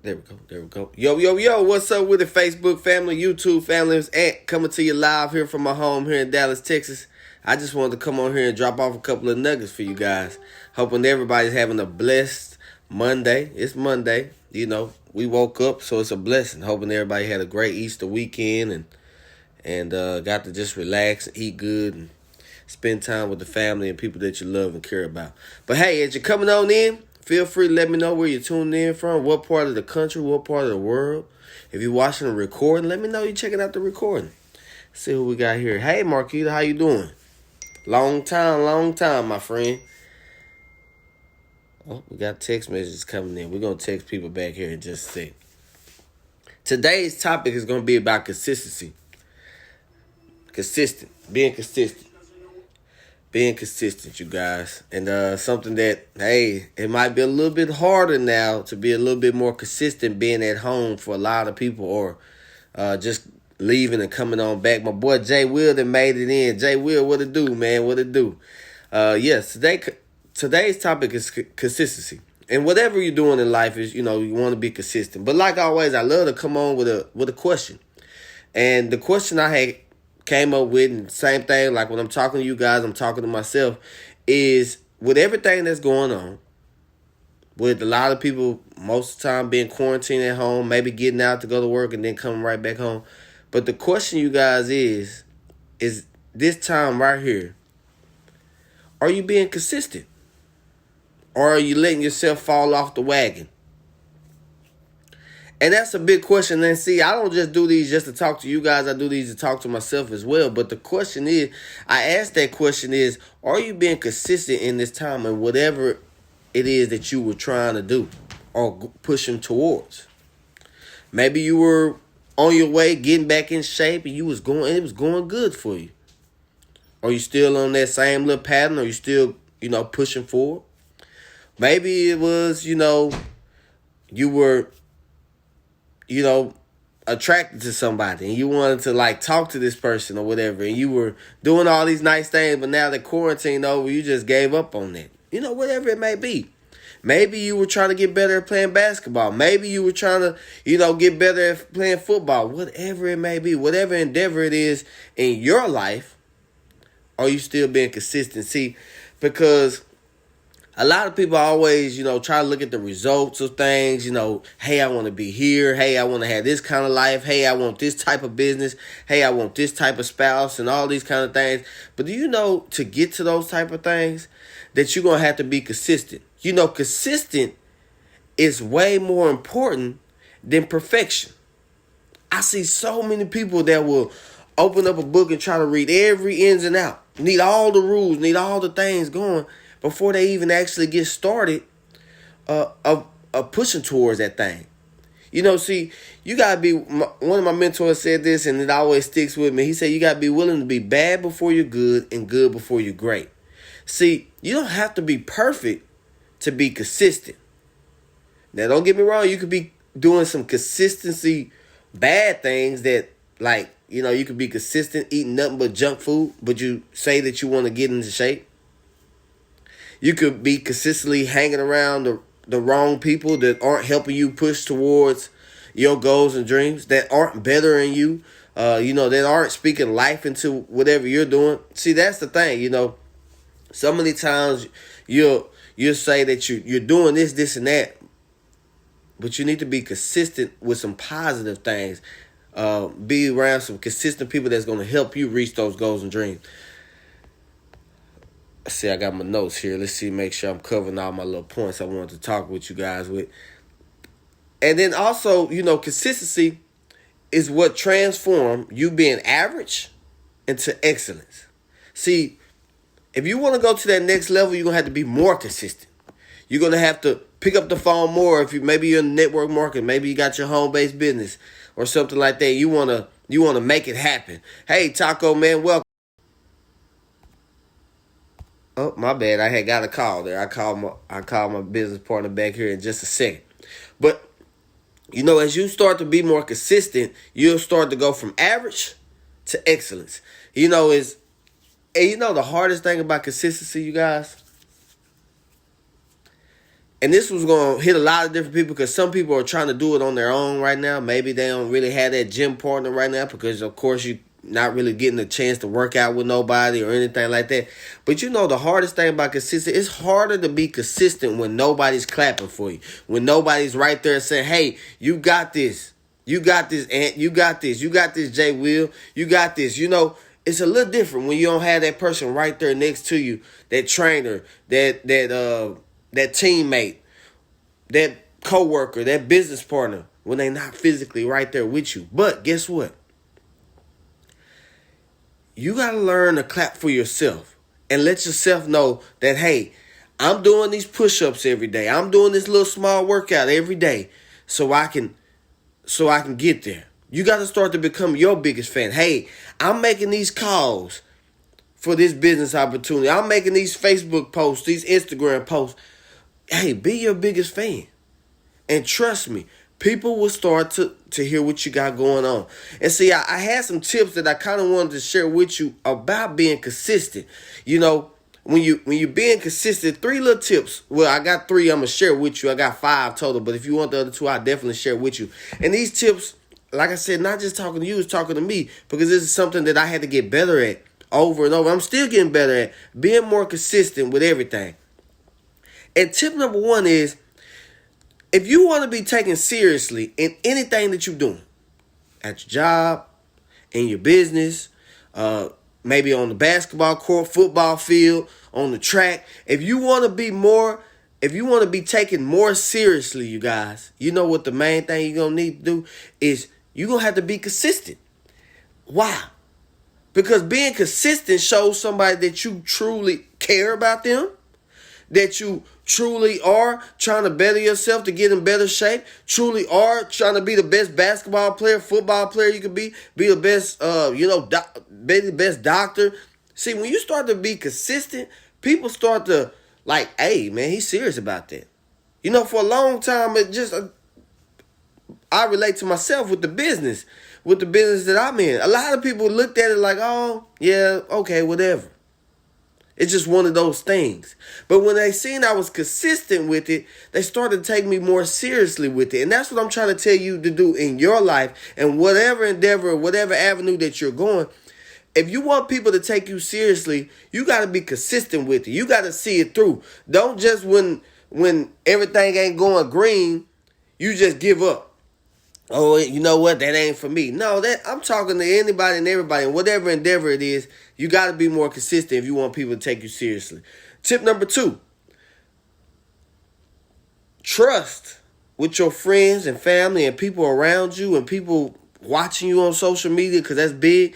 There we go. There we go. Yo, yo, yo. What's up with the Facebook family, YouTube family? It's Ant coming to you live here from my home here in Dallas, Texas. I just wanted to come on here and drop off a couple of nuggets for you guys. Hoping everybody's having a blessed Monday. It's Monday. You know, we woke up, so it's a blessing. Hoping everybody had a great Easter weekend and got to just relax and eat good and spend time with the family and people that you love and care about. But hey, as you're coming on in, feel free to let me know where you're tuning in from, what part of the country, what part of the world. If you're watching the recording, let me know you're checking out the recording. See who we got here. Hey, Marquita, how you doing? Long time, my friend. Oh, we got text messages coming in. We're going to text people back here in just a sec. Today's topic is going to be about consistency. Being consistent. Being consistent, you guys. And something that, hey, it might be a little bit harder now to be a little bit more consistent being at home for a lot of people or just leaving and coming on back. My boy Jay Will that made it in. Jay Will, what it do, man? What it do? Yes, today's topic is consistency. And whatever you're doing in life is, you want to be consistent. But like always, I love to come on with a question. And the question I had came up with, and same thing, like when I'm talking to you guys, I'm talking to myself, is with everything that's going on, with a lot of people most of the time being quarantined at home, maybe getting out to go to work and then coming right back home. But the question, you guys, is this time right here, are you being consistent? Or are you letting yourself fall off the wagon? And that's a big question. And see, I don't just do these just to talk to you guys. I do these to talk to myself as well. But the question is, I asked that question is, are you being consistent in this time and whatever it is that you were trying to do or pushing towards? Maybe you were on your way getting back in shape and it was going good for you. Are you still on that same little pattern? Or you still, pushing forward? Maybe it was, you were attracted to somebody and you wanted to talk to this person or whatever, and you were doing all these nice things, but now the quarantine over, you just gave up on that. Whatever it may be. Maybe you were trying to get better at playing basketball. Maybe you were trying to, get better at playing football. Whatever it may be, whatever endeavor it is in your life, are you still being consistent? See, because a lot of people always, try to look at the results of things. Hey, I want to be here. Hey, I want to have this kind of life. Hey, I want this type of business. Hey, I want this type of spouse and all these kind of things. But do you know to get to those type of things that you're going to have to be consistent? Consistent is way more important than perfection. I see so many people that will open up a book and try to read every ins and out. Need all the rules, need all the things going before they even actually get started of pushing towards that thing. See, you got to be, one of my mentors said this, and it always sticks with me. He said, you got to be willing to be bad before you're good and good before you're great. See, you don't have to be perfect to be consistent. Now, don't get me wrong. You could be doing some consistency bad things that, you could be consistent eating nothing but junk food, but you say that you want to get into shape. You could be consistently hanging around the wrong people that aren't helping you push towards your goals and dreams, that aren't bettering you, that aren't speaking life into whatever you're doing. See, that's the thing, So many times you'll say that you're doing this, and that, but you need to be consistent with some positive things. Be around some consistent people that's going to help you reach those goals and dreams. See, I got my notes here. Let's see, make sure I'm covering all my little points I wanted to talk with you guys with. And then also, consistency is what transforms you being average into excellence. See, if you want to go to that next level, you're going to have to be more consistent. You're going to have to pick up the phone more. If maybe you're in network marketing, maybe you got your home-based business or something like that. You want to make it happen. Hey, Taco Man, welcome. Oh, my bad. I had got a call there. I called my business partner back here in just a second. But, as you start to be more consistent, you'll start to go from average to excellence. The hardest thing about consistency, you guys, And this was going to hit a lot of different people because some people are trying to do it on their own right now. Maybe they don't really have that gym partner right now because, of course, you not really getting a chance to work out with nobody or anything like that. But you know, the hardest thing about consistent, it's harder to be consistent when nobody's clapping for you. When nobody's right there saying, hey, you got this. You got this, Ant. You got this. You got this, Jay Will. You got this. You know, it's a little different when you don't have that person right there next to you, that trainer, that teammate, that coworker, that business partner, when they're not physically right there with you. But guess what? You got to learn to clap for yourself and let yourself know that, hey, I'm doing these push-ups every day. I'm doing this little small workout every day so I can get there. You got to start to become your biggest fan. Hey, I'm making these calls for this business opportunity. I'm making these Facebook posts, these Instagram posts. Hey, be your biggest fan. And trust me, people will start to hear what you got going on. And see, I had some tips that I kind of wanted to share with you about being consistent. You know, when you being consistent, 3 little tips. Well, I got 3 I'm going to share with you. I got 5 total, but if you want the other 2, I'll definitely share with you. And these tips, like I said, not just talking to you, it's talking to me, because this is something that I had to get better at over and over. I'm still getting better at being more consistent with everything. And tip number 1 is, if you want to be taken seriously in anything that you're doing, at your job, in your business, maybe on the basketball court, football field, on the track, if you want to be taken more seriously, you guys, you know what the main thing you're going to need to do is you're going to have to be consistent. Why? Because being consistent shows somebody that you truly care about them, that you truly are trying to better yourself to get in better shape, truly are trying to be the best basketball player, football player you can be the best, be the best doctor. See, when you start to be consistent, people start to like, hey, man, he's serious about that. You know, for a long time, I relate to myself with the business that I'm in. A lot of people looked at it like, oh, yeah, okay, whatever. It's just one of those things. But when they seen I was consistent with it, they started to take me more seriously with it. And that's what I'm trying to tell you to do in your life and whatever endeavor, whatever avenue that you're going. If you want people to take you seriously, you got to be consistent with it. You got to see it through. Don't just when everything ain't going green, you just give up. Oh, you know what? That ain't for me. No, I'm talking to anybody and everybody. And whatever endeavor it is, you got to be more consistent if you want people to take you seriously. Tip number 2. Trust with your friends and family and people around you and people watching you on social media, because that's big.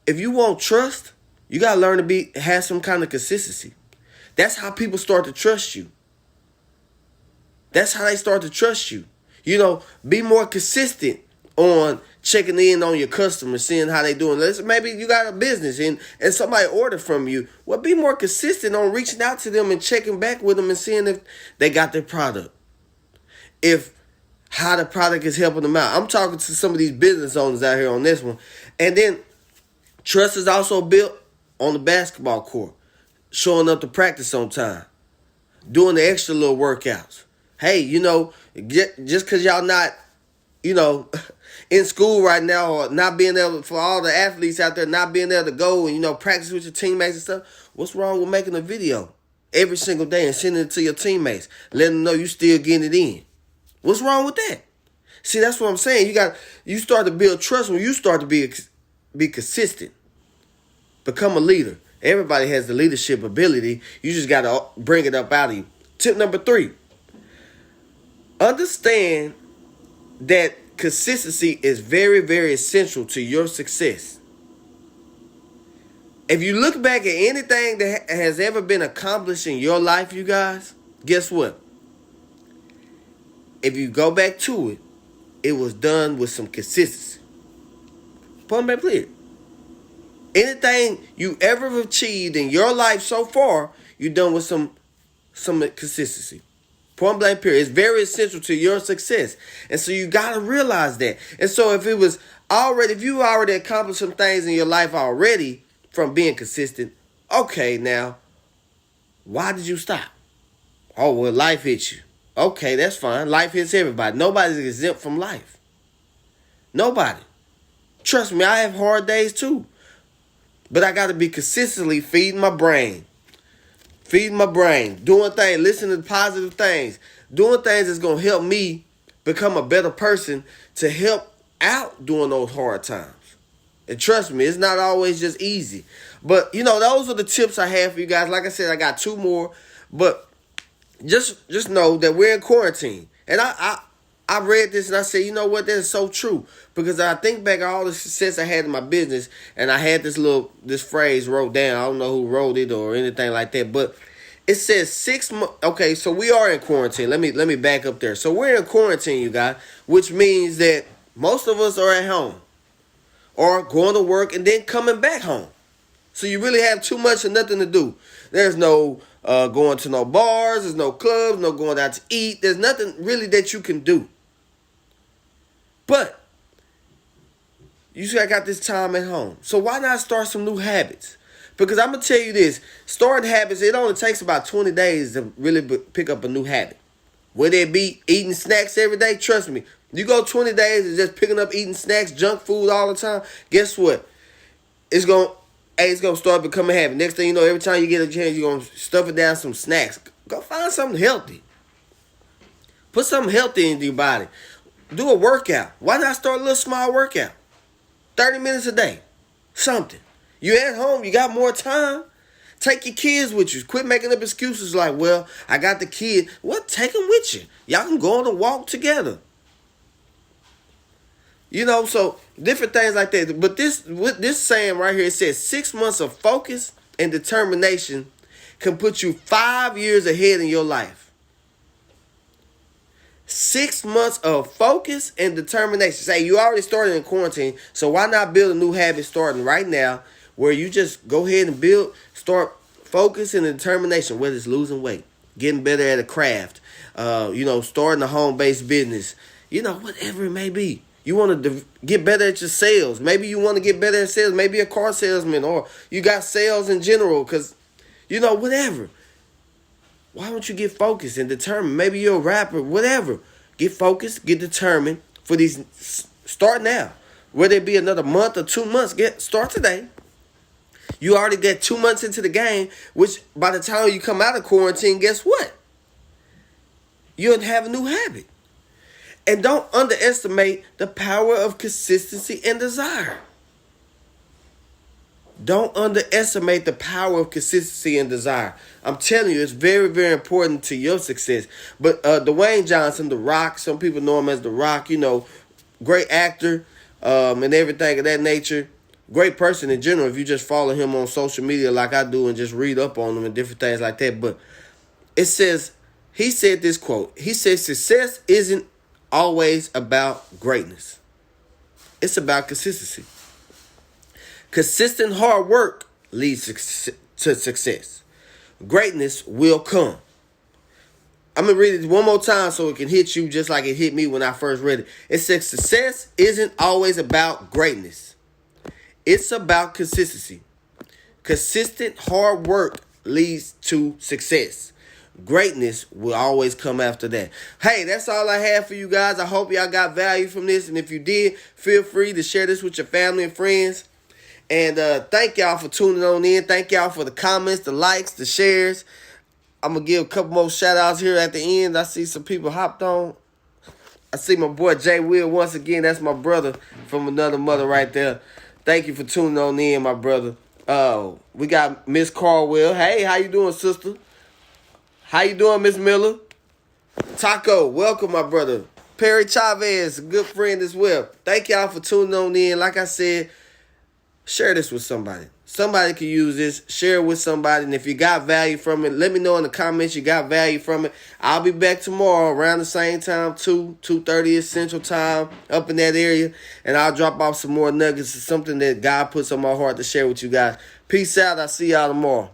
If you want trust, you got to learn to have some kind of consistency. That's how people start to trust you. That's how they start to trust you. You know, be more consistent on checking in on your customers, seeing how they doing. Maybe you got a business and somebody ordered from you. Well, be more consistent on reaching out to them and checking back with them and seeing if they got their product. How the product is helping them out. I'm talking to some of these business owners out here on this one. And then trust is also built on the basketball court. Showing up to practice on time. Doing the extra little workouts. Hey, you know, just because y'all not, you know, in school right now, or not being able, for all the athletes out there not being able to go and, you know, practice with your teammates and stuff, what's wrong with making a video every single day and sending it to your teammates, letting them know you still getting it in? What's wrong with that? See, that's what I'm saying. You start to build trust when you start to be consistent. Become a leader. Everybody has the leadership ability. You just got to bring it up out of you. Tip number 3. Understand that consistency is very, very essential to your success. If you look back at anything that has ever been accomplished in your life, you guys, guess what? If you go back to it, it was done with some consistency. Point blank clear. Anything you ever achieved in your life so far, you done with some consistency. Point blank period. It's very essential to your success. And so you got to realize that. And so if you already accomplished some things in your life already from being consistent, okay, now, why did you stop? Oh, well, life hit you. Okay, that's fine. Life hits everybody. Nobody's exempt from life. Nobody. Trust me, I have hard days too. But I got to be consistently feeding my brain. Feeding my brain. Doing things. Listening to positive things. Doing things that's going to help me become a better person to help out during those hard times. And trust me, it's not always just easy. But, those are the tips I have for you guys. Like I said, I got 2 more. But just know that we're in quarantine. And I read this and I said, you know what, that is so true. Because I think back on all the success I had in my business, and I had this phrase wrote down. I don't know who wrote it or anything like that, but it says 6 months. Okay, so we are in quarantine. Let me back up there. So we're in quarantine, you guys, which means that most of us are at home or going to work and then coming back home. So you really have too much and nothing to do. There's no going to no bars. There's no clubs. No going out to eat. There's nothing really that you can do. But you still got this time at home. So why not start some new habits? Because I'm going to tell you this. Starting habits, it only takes about 20 days to really pick up a new habit. Whether it be eating snacks every day, trust me. You go 20 days and just picking up eating snacks, junk food all the time, guess what? It's going to start becoming a habit. Next thing you know, every time you get a chance, you're going to stuff it down some snacks. Go find something healthy. Put something healthy into your body. Do a workout. Why not start a little small workout? 30 minutes a day. Something. You at home, you got more time. Take your kids with you. Quit making up excuses like, well, I got the kid. What? Take them with you. Y'all can go on a walk together. So different things like that. But this saying right here, it says 6 months of focus and determination can put you 5 years ahead in your life. 6 months of focus and determination. Say you already started in quarantine, so why not build a new habit starting right now where you just go ahead and start focus and determination, whether it's losing weight, getting better at a craft, starting a home-based business, whatever it may be. You want to get better at your sales. Maybe you want to get better at sales. Maybe a car salesman, or you got sales in general because, whatever. Why don't you get focused and determined? Maybe you're a rapper, whatever. Get focused, get determined for these. Start now. Whether it be another month or 2 months, start today. You already get 2 months into the game, which by the time you come out of quarantine, guess what? You'll have a new habit. And don't underestimate the power of consistency and desire. Don't underestimate the power of consistency and desire. I'm telling you, it's very, very important to your success. But Dwayne Johnson, The Rock, some people know him as The Rock, great actor and everything of that nature. Great person in general if you just follow him on social media like I do and just read up on him and different things like that. But he said this quote. He said, success isn't always about greatness. It's about consistency. Consistent hard work leads to success. Greatness will come. I'm going to read it one more time so it can hit you just like it hit me when I first read it. It says success isn't always about greatness. It's about consistency. Consistent hard work leads to success. Greatness will always come after that. Hey, that's all I have for you guys. I hope y'all got value from this. And if you did, feel free to share this with your family and friends. And thank y'all for tuning on in. Thank y'all for the comments, the likes, the shares. I'm going to give a couple more shout outs here at the end. I see some people hopped on. I see my boy Jay Will once again. That's my brother from another mother right there. Thank you for tuning on in, my brother. We got Miss Carwell. Hey, how you doing, sister? How you doing, Miss Miller? Taco, welcome, my brother. Perry Chavez, a good friend as well. Thank y'all for tuning on in. Like I said, share this with somebody. Somebody can use this. Share it with somebody. And if you got value from it, let me know in the comments you got value from it. I'll be back tomorrow around the same time, 2:30 Central Time, up in that area. And I'll drop off some more nuggets. It's something that God puts on my heart to share with you guys. Peace out. I'll see y'all tomorrow.